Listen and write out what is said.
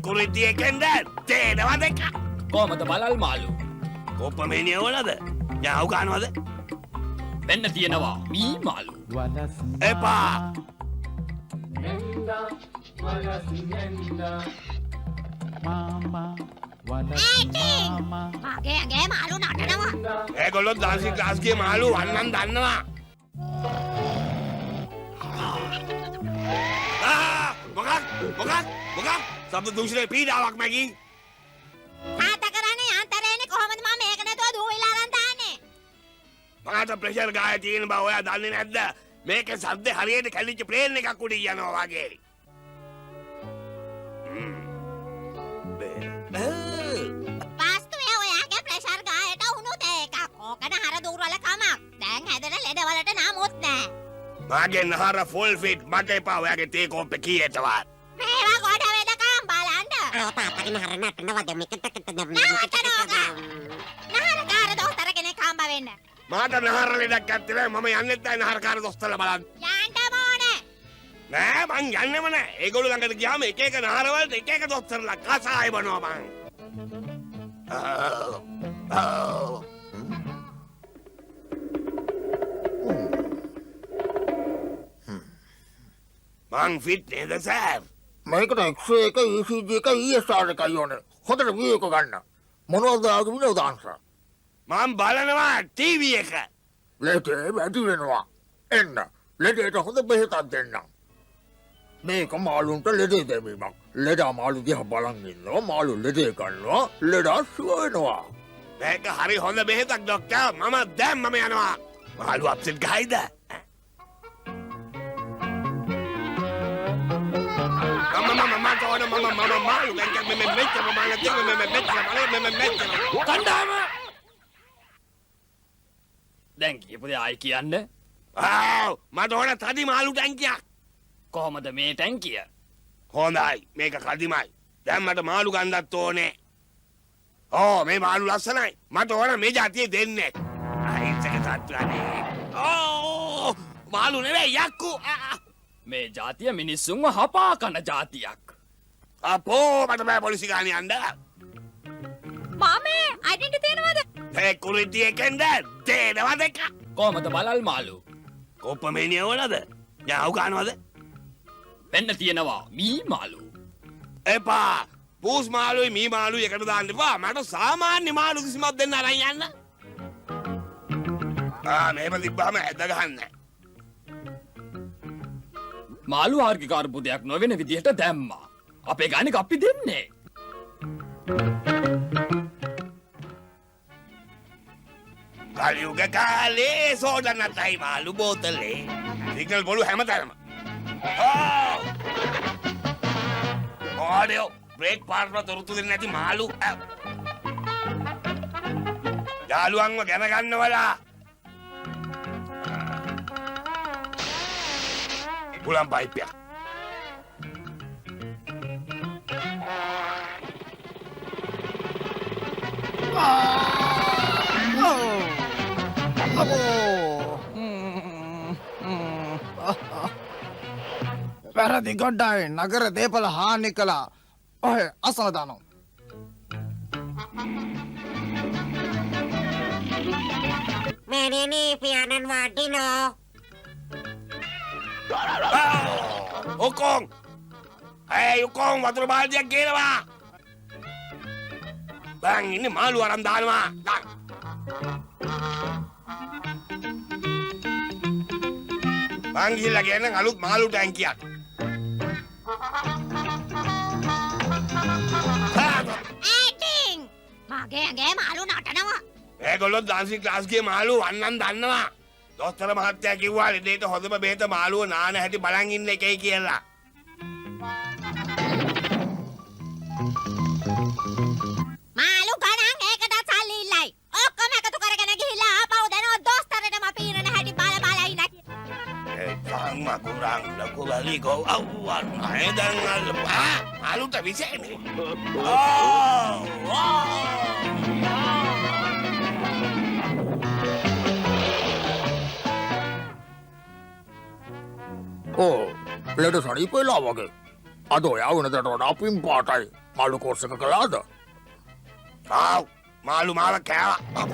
කුරිතිය කෙන්ද තේරෙනවද එක? කොහමද බලල් මාළු? කොප්පමේනිය වලද? යාව ගන්නවද? වෙන්න තියෙනවා මී මාළු. එපා. මගේ ඇගේ මාළු නටනවා. ඒගොල්ලෝ ඩාන්සින් ක්ලාස් ගියේ මාළු වන්නන් දන්නවා. මොකක්? සබ්ද දූෂණේ පීඩාවක් මැගී. තාත්තා කරන්නේ යන්තරේනේ කොහොමද මම මේක නැතුව දුවිලා අරන් දාන්නේ? මට ප්‍රෙෂර් ගාය තියෙන බව ඔයා දන්නේ නැද්ද? මේකේ සද්ද හරියට කැලිච්ච ප්ලේන් එකක් උඩින් යනවා වගේ. වාස්තුවේ ඔයාගේ ප්‍රෙෂර් ගායට උණුත් එකක්. ඕකන හර දුර්වල කමක්. දැන් හැදෙන ලෙඩවලට නමුත් නෑ. මගේ නහර ෆුල් ෆිට් මට එපා ඔයාගේ තේ කොම්පේ කීයටවත්. මේවා ගොඩ වෙදකම් බලන්න. තාත්තගේ නහර නටනවද මේකට නහරකාර දොස්තර කෙනෙක් හම්බ වෙන්න. මට නහර ලෙඩක් ඇත්තේ මම යන්නෙත් නැහැ නහරකාර දොස්තරලා බලන්න. යන්න ඕනේ. නෑ මං යන්නෙම නෑ. ඒගොල්ලෝ ළඟට ගියාම එක එක නහර වලට එක එක දොස්තරලා කසාය බනවා මං. මං ෆිට් නේද සර්? මේකට එක්ස්රේ එක ECG එක ESR එකයි ඕනේ. හොඳට වීඩියෝ එක ගන්න. මොනවද ආගම විනෝදාංශ? මං බලනවා ටීවී එක. ලෙඩේ වැඩි වෙනවා. එන්න. ලෙඩේට හොඳ බෙහෙතක් දෙන්නම්. මේක මාළුන්ට ලෙඩේ දැමීමක්. ලෙඩා මාළු දිහා බලන් ඉන්නවා. මාළු ලෙඩේ ගන්නවා. ලෙඩා සුව වෙනවා. මේක හරි හොඳ බෙහෙතක් ඩොක්ටර්. මම දැම්මම යනවා. මාළු අප්සෙට් ගහයිද? දැන් කියපු දේ ආයි කියන්න. මට ඕන තදි මාළු ටැංකියක්. කොහමද මේ ටැංකිය? හොඳයි මේක කදිමයි. දැන් මට මාළු ගන්නත් ඕනේ. මේ මාළු ලස්සනයි. මට ඕන මේ જાතිය දෙන්නේ. අහිංසක සත්තුනේ. මාළු නෙවෙයි යක්කු. මේ જાතිය මිනිස්සුන්ව හපා කන જાතියක්. අපෝ මට බෑ පොලිසි ගාන යන්න. මාමේ අයිඩෙන්ටි තියෙනවද? ඒ කුරිතිය කෙන්ද තේරෙනවද එක? කොහමද බලල් මාළු? කොප්පමේනිය වලද? යාව ගන්නවද? වෙන්න තියෙනවා මී මාළු. එපා. පූස් මාළුයි මී මාළුයි එකට දාන්න එපා. මට සාමාන්‍ය මාළු කිසිමක් දෙන්න අරන් යන්න. මේව තිබ්බාම ඇද ගහන්න. මාළු ආර්ගික අර්බුදයක් නොවන විදිහට දැම්මා. අපේ ගානික අපි දෙන්නේ. කලියුග කාලේ සෝඩනටයි මාළු බෝතලේ. සිග්නල් බොලු හැමතැනම. ඕඩියෝ බ්‍රේක් පාර්ට්ව තොරතු දෙන්නේ නැති මාළු. යාළුවන්ව ගැන ගන්නවලා. පුලම් පයිප්පයක්. වැරදි ගොඩයි නගර දේපල හානි කළා. ඔය අසවදානෝ. මෙරෙනි පියාණන් වඩිනෝ. ඔකොන් ඔකොන් වතුර බාල්දියක් ගේනවා. බං ඉන්නේ මාළු අරන් දානවා. බං ගිහලා ගේන්න අලුත් මාළු ටැංකියක්. ඇටිං මගේ ඇගේ මාළු නටනවා. ඒගොල්ලෝ ඩාන්සින් ක්ලාස් ගියේ මාළු වන්නන් දන්නවා. දොස්තර මහත්තයා කිව්වා ලෙඩේට හොඳම බෙහෙත මාළුව නාන හැටි බලන් ඉන්න එකයි කියලා. මාළු ගණන් ඒකට සල්ලි ඉල්ලයි. ඔක්කොම එකතු කරගෙන ගිහිල්ලා ආපහු දෙනවා දොස්තරටම පීරන හැටි බල බල ඉන්න. Sang kurang laku lali kau awan dan malu tak bisa ini. ලෙඩ සනීප වෙලා වගේ. අද ඔයා වෙනදට වඩා පින් පාටයි. මාළු කෝර්ස් එක කළාද? ආව් මාළු මාව කෑවා.